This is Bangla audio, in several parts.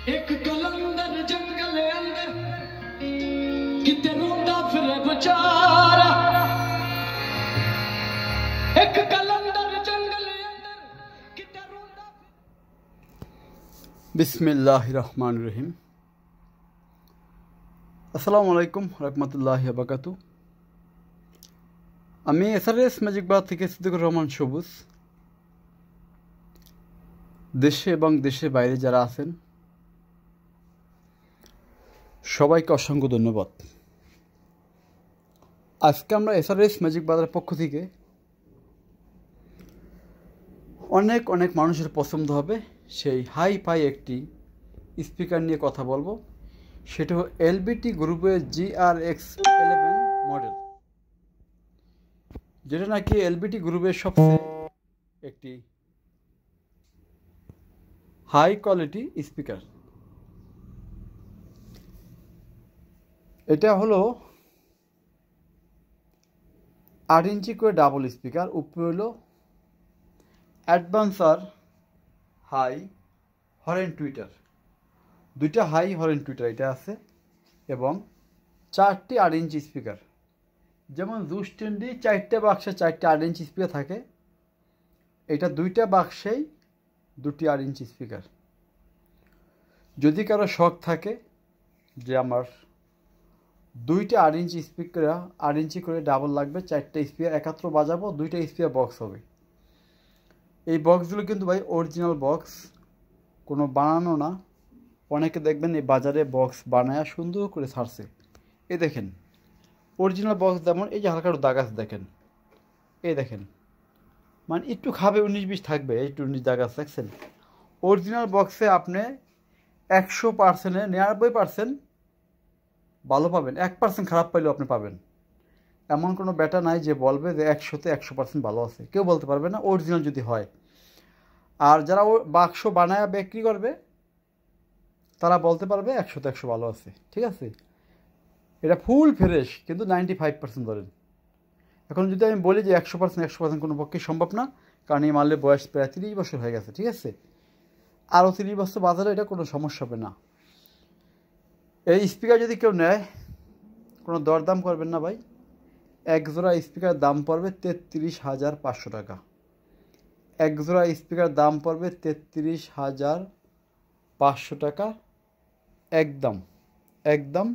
एक कलंदर जंगल अंदर किते रोंदा फिरे बेचारा। एक कलंदर जंगल अंदर किते रोंदा। बिस्मिल्लाहिर रहमानिर रहीम। আসসালামু আলাইকুম রহমতুল্লাহি ওয়া বারাকাতুহু। আমি এসআরএস ম্যাজিক বার থেকে সিদ্দিকুর রহমান সবুজ। দেশে এবং দেশের বাইরে যারা আছেন সবাইকে অসংখ্য ধন্যবাদ। আজকে আমরা এসআরএস ম্যাজিক বাজারের পক্ষ থেকে অনেক অনেক মানুষের পছন্দ হবে সেই হাই ফাই একটি স্পিকার নিয়ে কথা বলবো। সেটা হলো এলবিটি গ্রুপের GRX11 মডেল, যেটা নাকি এলবিটি গ্রুপের সবচেয়ে একটি হাই কোয়ালিটি স্পিকার। এটা হলো 8 ইঞ্চি করে ডাবল স্পিকার, উপরে হলো অ্যাডভান্সার হাই হরেন টুইটার, দুইটা হাই হরেন টুইটার এটা আছে, এবং 4টি 8 ইঞ্চি স্পিকার। যেমন জুস্টেন্ডি 4টে বাক্সে 4টে 8 ইঞ্চি স্পিকার থাকে, এটা 2টা বাক্সেই 2টি 8 ইঞ্চি স্পিকার। যদি কারো শখ থাকে যে আমার 2টা 8 ইঞ্চি স্পিকার 8 ইঞ্চি করে ডাবল লাগবে, 4টে স্পিকার একাত্র বাজাবো, 2টা স্পিকার বক্স হবে। এই বক্সগুলো কিন্তু ভাই অরিজিনাল বক্স, কোনো বানানো না। অনেকে দেখবেন এই বাজারে বক্স বানায়া সুন্দর করে ছাড়ছে। এই দেখেন অরিজিনাল বক্স, যেমন এই যে হালকা একটু দাগ আছে দেখেন, এই দেখেন মানে একটু খাবে 19-20 থাকবে, এই 19 দাগ আছে দেখছেন। অরিজিনাল বক্সে আপনি 100%-এ 99% ভালো পাবেন, 1% খারাপ পাইলেও আপনি পাবেন। এমন কোনো ব্যাটা নাই যে বলবে যে 100-তে 100% ভালো আছে, কেউ বলতে পারবে না অরিজিনাল যদি হয়। আর যারা বাক্স বানায়া বিক্রি করবে তারা বলতে পারবে 100-তে 100 ভালো আছে, ঠিক আছে। এটা ফুল ফ্রেশ, কিন্তু 95% ধরেন। এখন যদি আমি বলি যে 100% কোনো পক্ষে সম্ভব না, কারণ এই মালের বয়স প্রায় 30 বছর হয়ে গেছে, ঠিক আছে। আরও 30 বছর বাজারে এটা কোনো সমস্যা হবে না। এই স্পিকার যদি কেউ নেয় কোনো দরদাম করবেন না ভাই। এক জোড়া স্পিকার দাম পড়বে 33,500 টাকা। এক জোড়া স্পিকার দাম পড়বে 33,500 টাকা একদম একদম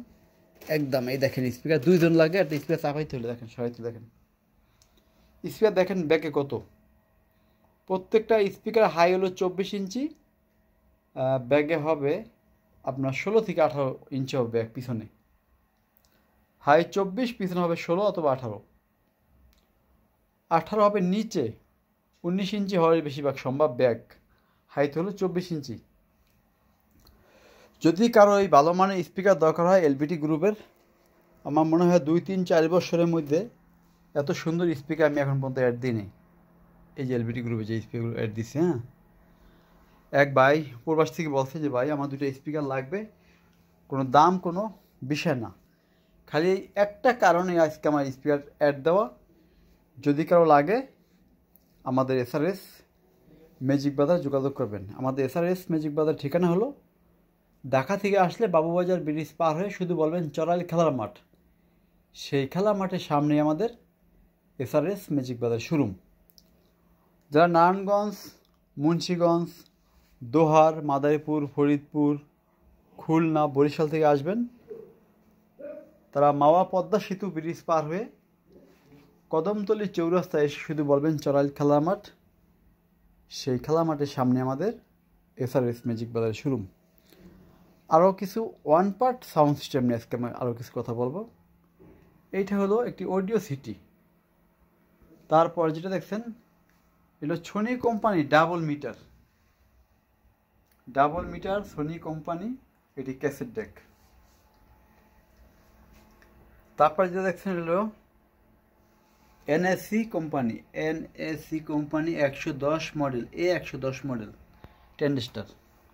একদম। এই দেখেন স্পিকার 2 জন লাগে, একটা স্পিকার চাপাইতে হলে দেখেন সরাইতে দেখেন স্পিকার দেখেন ব্যাকে কত। প্রত্যেকটা স্পিকার হাই হলো 24 ইঞ্চি, ব্যাগে হবে আপনার 16 থেকে 18 ইঞ্চি হবে ব্যাগ পিছনে। হাই 24, পিছনে হবে 16 অথবা 18। 18 হবে নিচে, 19 ইঞ্চি হওয়ার বেশিরভাগ সম্ভব ব্যাগ। হাইট হলো 24 ইঞ্চি। যদি কারো এই ভালো মানের স্পিকার দরকার হয় এলবিটি গ্রুপের, আমার মনে হয় 2-3-4 বছরের মধ্যে এত সুন্দর স্পিকার আমি এখন পর্যন্ত অ্যাড দিইনি। এই যে এলবিটি গ্রুপে যে স্পিকারগুলো অ্যাড দিচ্ছে, হ্যাঁ। এক ভাই প্রবাস থেকে বলছে যে ভাই আমার 2টা স্পিকার লাগবে, কোনো দাম কোনো বিষয় না, খালি একটা কারণে আজকে আমার স্পিকার অ্যাড দেওয়া। যদি কারো লাগে আমাদের এসআরএস ম্যাজিক বাজার যোগাযোগ করবেন। আমাদের এসআরএস ম্যাজিক বাজার ঠিকানা হলো ঢাকা থেকে আসলে বাবুবাজার ব্রিজ পার হয়ে শুধু বলবেন চরাইল খেলার মাঠ, সেই খেলার মাঠের সামনে আমাদের এসআরএস ম্যাজিক বাজার শোরুম। যারা নারায়ণগঞ্জ, মুন্সিগঞ্জ, দোহার, মাদারীপুর, ফরিদপুর, খুলনা, বরিশাল থেকে আসবেন, তারা মাওয়া পদ্মা সেতু ব্রিজ পার হয়ে কদমতলী চৌরাস্তায় এসে শুধু বলবেন চরাইল খেলার মাঠ, সেই খেলার মাঠের সামনে আমাদের এসআরএস ম্যাজিক বাজার শোরুম। আরও কিছু ওয়ান পার্ট সাউন্ড সিস্টেম নিয়ে আজকে আমি আরও কিছু কথা বলবো। এইটা হলো একটি অডিও সিটি। তারপর যেটা দেখছেন এটা Sony company double meter Sony company, এটি ক্যাসেট ডেক। তারপর যেটা দেখছেন হলো NAC company 110 model, A110 model টেন্ডেস্টার,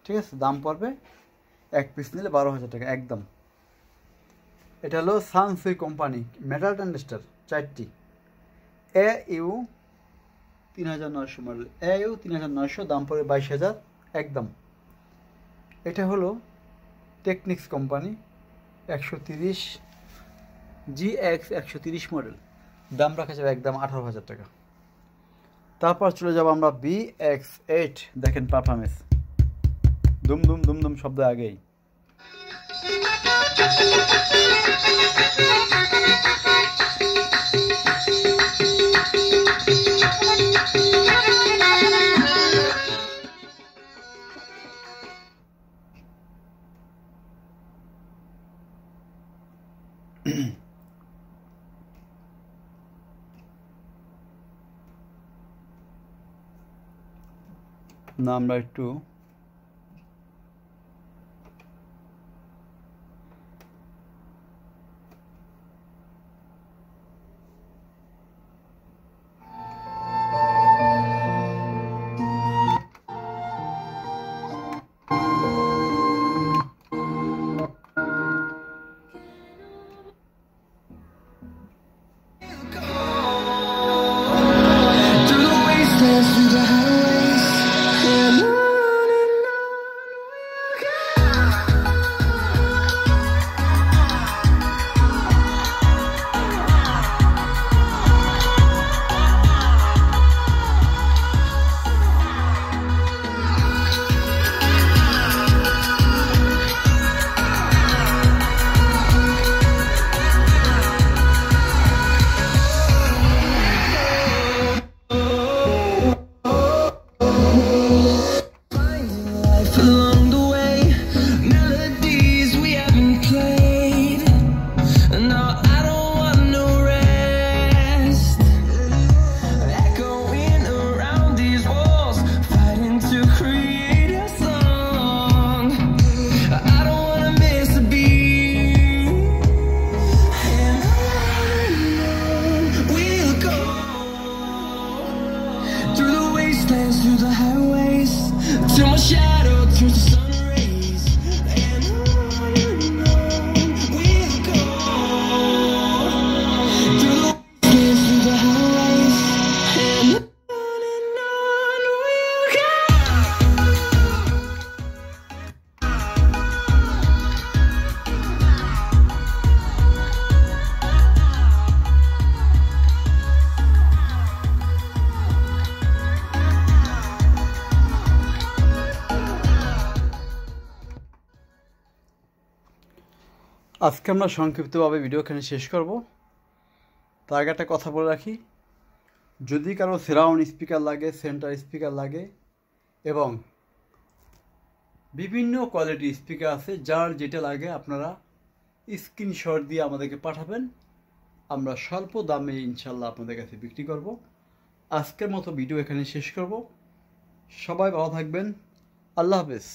ঠিক আছে। দাম পড়বে এক পিস নিলে 12,000 টাকা একদম। এটা হলো সানসুই কোম্পানি মেটাল টেন্ডেস্টার 4টি, AU 3900 মডেল, AU 3900, দাম পড়বে 22,000 একদম। এটা হলো টেকনিক্স কোম্পানি 130 GX 130 মডেল, দাম রাখা যাবে একদম 18,000 টাকা। তারপর চলে যাব আমরা BX8, দেখেন পারফরমেন্স, দুম দুম দুম দুম শব্দ আগেই। না আমরা একটু along the way, melodies we haven't played. No, I don't want no rest. Echoing around these walls, fighting to create a song. I don't wanna miss a beat. And on we'll go, through the wastelands, through the highways, till my shadow turns to sun rays. And on we'll go, through the wastelands, through the highways, and on we'll go. আজকে আমরা সংক্ষিপ্তভাবে ভিডিও এখানে শেষ করব। তার আগে একটা কথা বলে রাখি, যদি কারো সারাউন্ড স্পিকার লাগে, সেন্টার স্পিকার লাগে এবং বিভিন্ন কোয়ালিটির স্পিকার আছে, যার যেটা লাগে আপনারা স্ক্রিনশট দিয়ে আমাদেরকে পাঠাবেন, আমরা স্বল্প দামে ইনশাল্লাহ আপনাদের কাছে বিক্রি করব। আজকের মতো ভিডিও এখানে শেষ করব। সবাই ভালো থাকবেন, আল্লাহ হাফেজ।